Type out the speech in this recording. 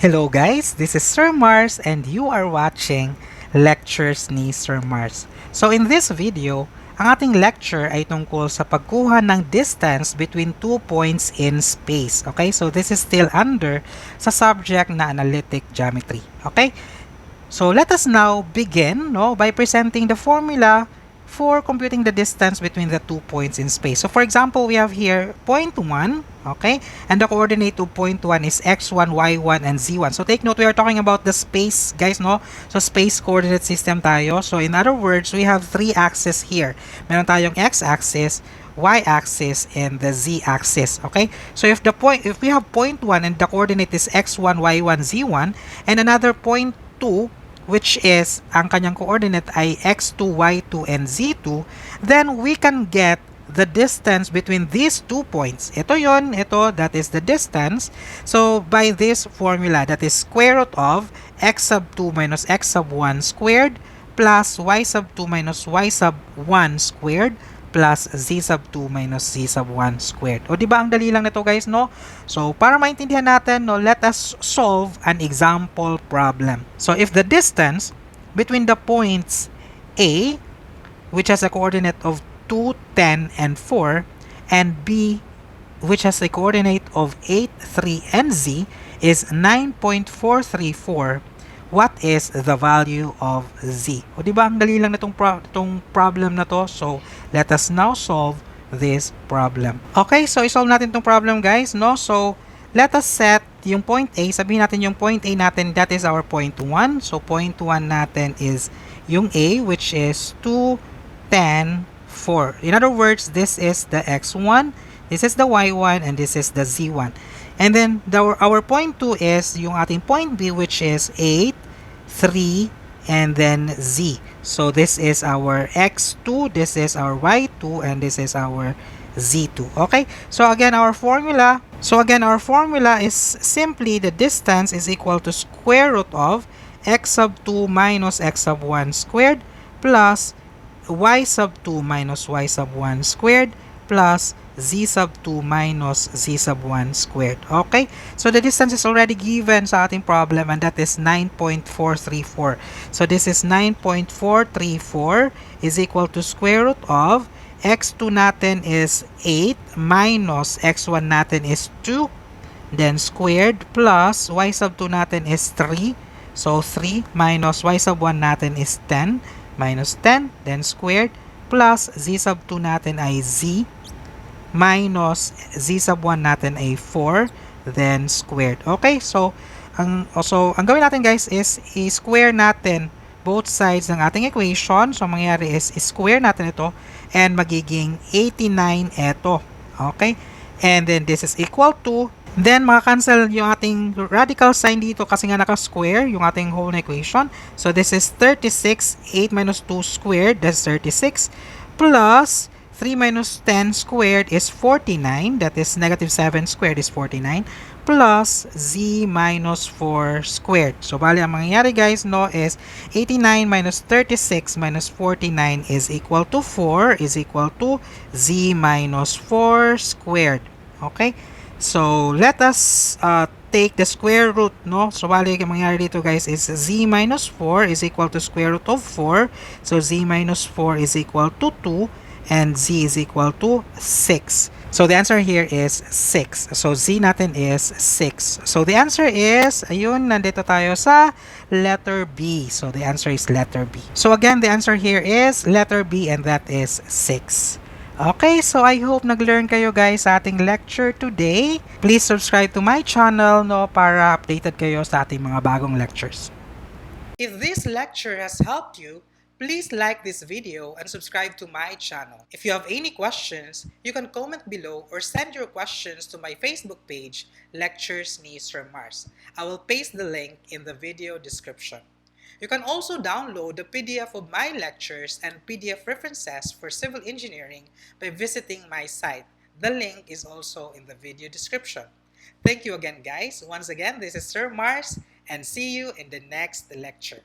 Hello guys, this is Sir Mars and you are watching Lectures ni Sir Mars. So in this video, ang ating lecture ay tungkol sa pagkuha ng distance between two points in space. Okay, so this is still under sa subject na analytic geometry. Okay, so let us now begin by presenting the formula for computing the distance between the 2 points in space. So for example, we have here point 1, okay? And the coordinate of point 1 is x1, y1, and z1. So take note, we are talking about the space, guys, no? So space coordinate system tayo. So in other words, we have three axes here. Meron tayong x-axis, y-axis, and the z-axis, okay? So if we have point 1 and the coordinate is x1, y1, z1, and another point 2 which is ang kanyang coordinate ay x2, y2, and z2, then we can get the distance between these 2 points. Ito yon, that is the distance. So by this formula, that is square root of x sub 2 minus x sub 1 squared plus y sub 2 minus y sub 1 squared plus z sub 2 minus z sub 1 squared. O diba ang dali lang nito guys, no? So para maintindihan natin, let us solve an example problem. So if the distance between the points A, which has a coordinate of 2, 10, and 4, and B, which has a coordinate of 8, 3, and Z, is 9.434, what is the value of Z? O diba ang dali lang na itong problem na to? So let us now solve this problem. Okay, so isolve natin itong problem guys, no? So let us set yung point A, sabihin natin yung point A natin, that is our point 1. So point 1 natin is yung A, which is 2, 10, 4. In other words, this is the x1, this is the y1, and this is the z1. And then our point 2 is yung ating point B, which is 8, 3, and then z. So this is our x2, this is our y2, and this is our z2. Okay? So again, our formula is simply the distance is equal to square root of x sub 2 minus x sub 1 squared plus y sub 2 minus y sub 1 squared plus z sub 2 minus z sub 1 squared. Okay? So the distance is already given sa ating problem and that is 9.434. So this is 9.434 is equal to square root of x2 natin is 8 minus x1 natin is 2 then squared plus y sub 2 natin is 3. So 3 minus y sub 1 natin is 10 minus 10 then squared plus z sub 2 natin ay z minus z sub 1 natin ay 4 then squared. Okay, so ang gawin natin guys is i-square natin both sides ng ating equation. So mangyayari is i-square natin ito and magiging 89 ito. Okay, and then this is equal to, then maka-cancel yung ating radical sign dito kasi nga naka-square yung ating whole equation. So this is 36, 8 minus 2 squared, that's 36, plus 3 minus 10 squared is 49, that is negative 7 squared is 49, plus z minus 4 squared. So bali ang mangyayari guys is 89 minus 36 minus 49 is equal to 4 is equal to z minus 4 squared. Okay? So let us take the square root, no? So bali ang mangyayari dito guys is z minus 4 is equal to square root of 4. So z minus 4 is equal to 2 and z is equal to 6. So the answer here is 6. So z natin is 6. So the answer is, ayun, nandito tayo sa letter B. So the answer is letter B. So again, the answer here is letter B and that is 6. Okay, so I hope nag-learn kayo guys sa ating lecture today. Please subscribe to my channel para updated kayo sa ating mga bagong lectures. If this lecture has helped you, please like this video and subscribe to my channel. If you have any questions, you can comment below or send your questions to my Facebook page, Lectures ni Sir Mars. I will paste the link in the video description. You can also download the PDF of my lectures and PDF references for civil engineering by visiting my site. The link is also in the video description. Thank you again guys. Once again, this is Sir Mars and see you in the next lecture.